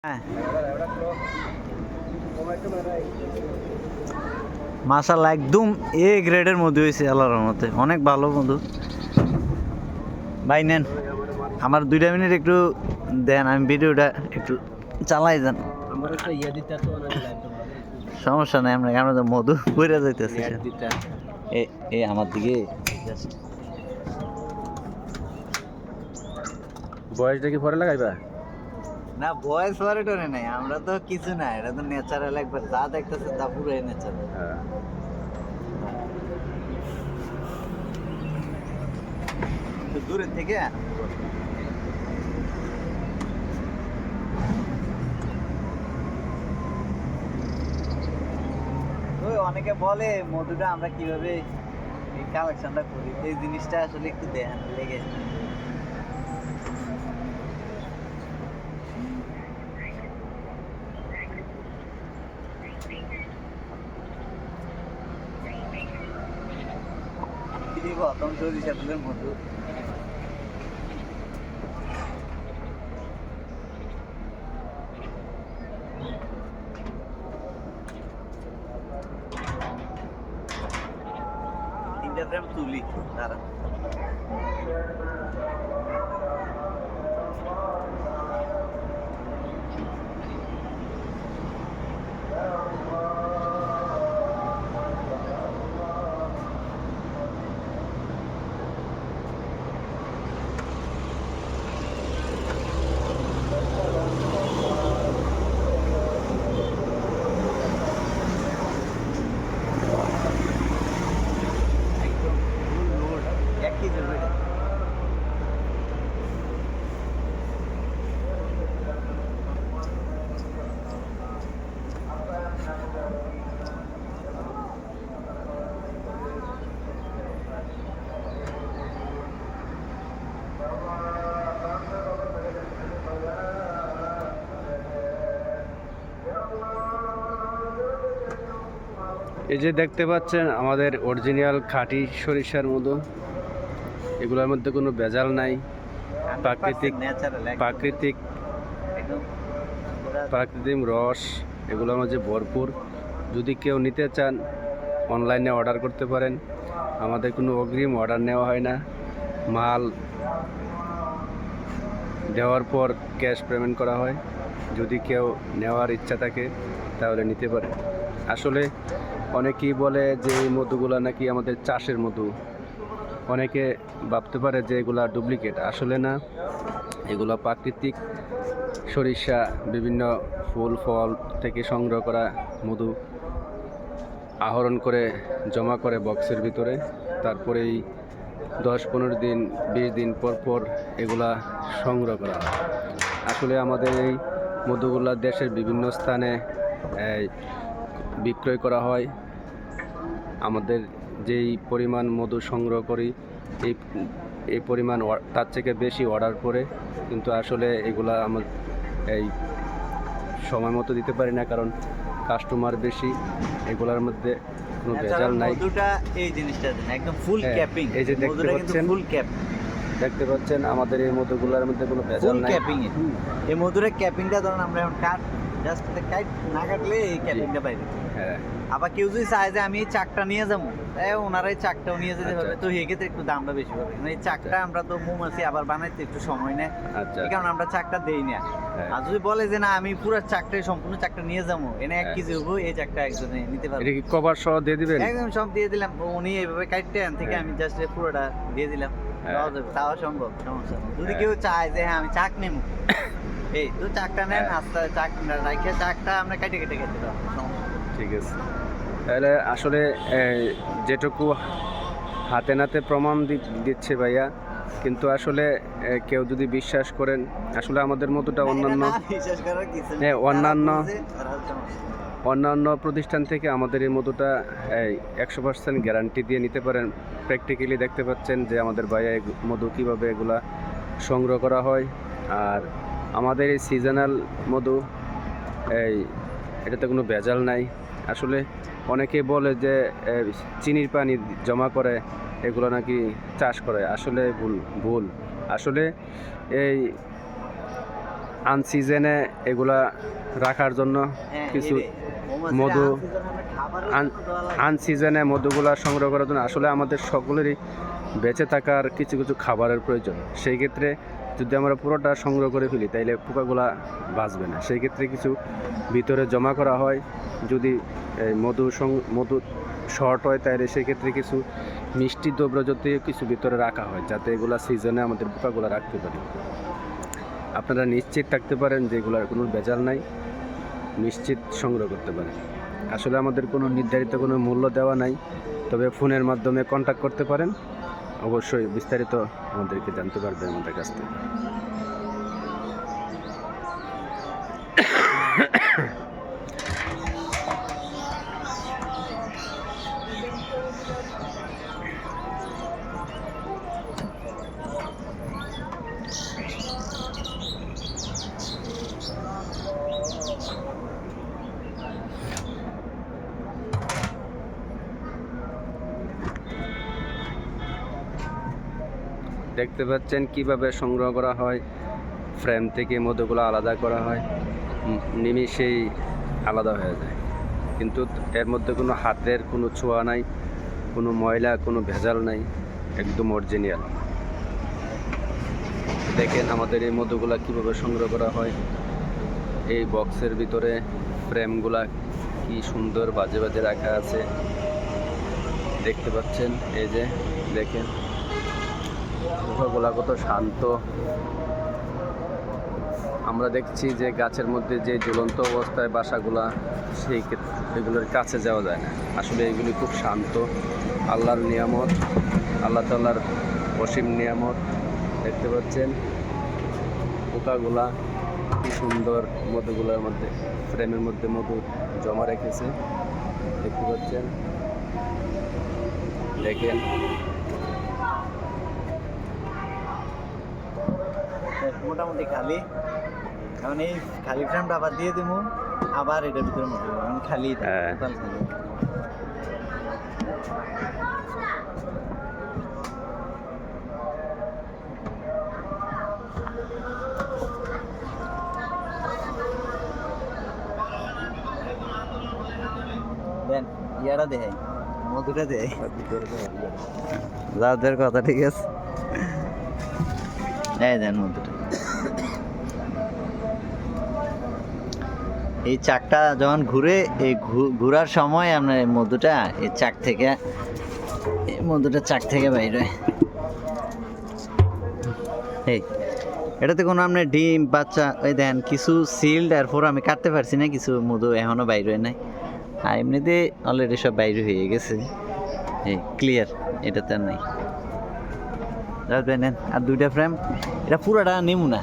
হ্যাঁ, মাশাআল্লাহ একদম এ গ্রেডের মধু হয়েছে আল্লাহর রহমতে, অনেক ভালো মধু। ভাই নেন, আমার 2 মিনিট একটু দেন, আমি ভিডিওটা একটু চালাই যান। সমস্যা নাই, আমরা তো মধু কইরা যাইতেছি। এ আমার দিকে বয়সটা কি পরে লাগাইবা? না, ভয়েস পরে টরে নাই, আমরা তো কিছু না, এটা তো ন্যাচারাল, একবার যা দেখতেছে তা পুরোই ন্যাচারাল। দূরের থেকে ওই অনেকে বলে মধুটা আমরা কিভাবে এই কালেকশনটা করি, এই জিনিসটা আসলে একটু দেখান লেগে। প্রথম সরিষা ফুলের মধু, তিনটা গ্রাম তুলি তারা। এই যে দেখতে পাচ্ছেন আমাদের অরিজিনাল খাঁটি সরিষার মধু, এগুলোর মধ্যে কোনো ভেজাল নাই, প্রাকৃতিক প্রাকৃতিক প্রাকৃতিক রস এগুলোর মধ্যে ভরপুর। যদি কেউ নিতে চান অনলাইনে অর্ডার করতে পারেন, আমাদের কোনো অগ্রিম অর্ডার নেওয়া হয় না, মাল দেওয়ার পর ক্যাশ পেমেন্ট করা হয়। যদি কেউ নেওয়ার ইচ্ছা থাকে তাহলে নিতে পারে। আসলে অনেকেই বলে যে এই মধুগুলো নাকি আমাদের চাষের মধু, অনেকে ভাবতে পারে যে এগুলা ডুপ্লিকেট, আসলে না, এগুলো প্রাকৃতিক সরিষা বিভিন্ন ফুল ফল থেকে সংগ্রহ করা মধু আহরণ করে জমা করে বক্সের ভিতরে, তারপরেই 10-15 দিন 20 দিন পর পর এগুলা সংগ্রহ করা হয়। আসলে আমাদের এই মধুগুলা দেশের বিভিন্ন স্থানে বিক্রয় করা হয়। আমাদের যেই পরিমাণ মধু সংগ্রহ করি এই পরিমাণ তার থেকে বেশি অর্ডার করে, কিন্তু আসলে এগুলা আমার এই সময় মতো দিতে পারি না, কারণ কাস্টমার বেশি। এগুলার মধ্যে কোনো ভেজাল নাই। মধুটা এই জিনিসটা একদম ফুল ক্যাপিং, এই যে দেখতে পাচ্ছেন, ফুল ক্যাপ দেখতে পাচ্ছেন আমাদের এই মধুগুলোর মধ্যে কোনো ভেজাল নাই। ক্যাপিং এই মধুরের ক্যাপিংটা ধরুন আমরা এখন জাস্ট কাট না কাটলে এই ক্যাপিংটা পাই। হ্যাঁ, আবার কেউ যদি চায় যে আমি এই চাকটা নিয়ে যাবো, তাই ওনারা এই চাকটাও নিয়ে যেতে পারবে, তো সেক্ষেত্রে একটু দামটা বেশি পাবে। এই চাকটা আমরা তো মৌমাছি আবার বানাইতে একটু সময় নেয়, এই কারণে আমরা চাকটা দেই না। আর যদি বলে যে না আমি পুরো চাকটাই সম্পূর্ণ চাকটা নিয়ে যাবো, এনে 1 কেজি হবো, এই চাকটা একজনে নিতে পারবে। এটা কি কভার সহ দিয়ে দিবেন? একদম সব দিয়ে দিলাম, উনি এইভাবে কাটতে আন থেকে আমি জাস্ট পুরোটা দিয়ে দিলাম, তাও সম্ভব, সমস্যা নেই। যদি কেউ চায় যে হ্যাঁ আমি চাক নেব, এই তো চাকটা নেন, আস্তে চাক রাখে চাকটা আমরা কেটে কেটে খেতে পারবো, ঠিক আছে। তাহলে আসলে যেটুকু হাতে নাতে প্রমাণ দিচ্ছে ভাইয়া, কিন্তু আসলে কেউ যদি বিশ্বাস করেন, আসলে আমাদের মতোটা অন্যান্য অন্যান্য প্রতিষ্ঠান থেকে আমাদের এই মধুটা 100% গ্যারান্টি দিয়ে নিতে পারেন। প্র্যাকটিক্যালি দেখতে পাচ্ছেন যে আমাদের ভাইয়া মধু কীভাবে এগুলা সংগ্রহ করা হয়। আর আমাদের এই সিজনাল মধু, এটাতে কোনো ভেজাল নাই। আসলে অনেকে বলে যে চিনির পানি জমা করে এগুলো নাকি চাষ করে, আসলে ভুল। আসলে এই আনসিজনে এগুলা রাখার জন্য হ্যাঁ, কিছু এই রে, মৌমাছিরা মধু unseason আমরা খাবারের জন্য দেওয়া লাগে। আনসিজনে মধুগুলা সংগ্রহ করার জন্য আসলে আমাদের সকলেরই বেঁচে থাকার কিছু কিছু খাবারের প্রয়োজন। সেই ক্ষেত্রে যদি আমরা পুরোটা সংগ্রহ করে ফেলি তাইলে পোকাগুলা বাঁচবে না। সেই ক্ষেত্রে কিছু ভিতরে জমা করা হয়। যদি এই মধু শর্ট হয় তাহলে সেই ক্ষেত্রে কিছু মিষ্টি দ্রব্য জাতীয় কিছু ভিতরে রাখা হয়, যাতে এগুলা সিজনে আমাদের পোকাগুলা রাখতে পারি। আপনারা নিশ্চিত থাকতে পারেন যে এগুলার কোনো ভেজাল নাই, নিশ্চিত সংগ্রহ করতে পারেন। আসলে আমাদের কোনো নির্ধারিত কোনো মূল্য দেওয়া নাই, তবে ফোনের মাধ্যমে কন্ট্যাক্ট করতে পারেন, অবশ্যই বিস্তারিত আমাদেরকে জানতে পারবেন আমাদের কাছ থেকে। দেখতে পাচ্ছেন কিভাবে সংগ্রহ করা হয়, ফ্রেম থেকে মধুগুলো আলাদা করা হয়, নিমিষেই আলাদা হয়ে যায়। কিন্তু এর মধ্যে কোনো হাতের কোনো ছোঁয়া নাই, কোনো ময়লা, কোনো ভেজাল নাই, একদম অরিজিনাল। দেখেন আমাদের এই মধুগুলা কিভাবে সংগ্রহ করা হয়। এই বক্সের ভিতরে ফ্রেমগুলা কি সুন্দর বাজে বাজে রাখা আছে, দেখতে পাচ্ছেন। এই যে দেখেন পোকাগুলা কত শান্ত। আমরা দেখছি যে গাছের মধ্যে যে ঝুলন্ত অবস্থায় বাসাগুলা, সেই এগুলোর কাছে যাওয়া যায় না। আসলে এগুলি খুব শান্ত, আল্লাহর নিয়ামত, আল্লাহ তাআলার অসীম নিয়ামত। দেখতে পাচ্ছেন পোকাগুলা কি সুন্দর মধুগুলোর মধ্যে, ফ্রেমের মধ্যে মধু জমা রেখেছে, দেখতে পাচ্ছেন। দেখেন মোটামুটি খালি। এখন এই খালি ফ্রেমটা আবার দিয়ে দিব, আবার এটার ভিতরে মতো খালি হ্যাঁ। total খালি। দেন ইয়ারা দেয়, মধুটা দেয়, যাদের কথা ঠিক আছে। এই দেন মধুটা। এই চাকটা যখন ঘুরে, এই ঘুরার সময় আপনার এই মধুটা এই চাক থেকে, এই মধুটা চাক থেকে বাইর হয়। এই এটাতে কোনো আপনার ডিম বাচ্চা, ওই দেন কিছু সিল্ড, এরপর আমি কাটতে পারছি না, কিছু মধু এখনো বাইর হয় নাই। আর এমনিতে অলরেডি সব বাইর হয়ে গেছে, এই ক্লিয়ার, এটাতে আর নাই। নেন আর 2টা ফ্রেম, এটা পুরোটা নিমু না।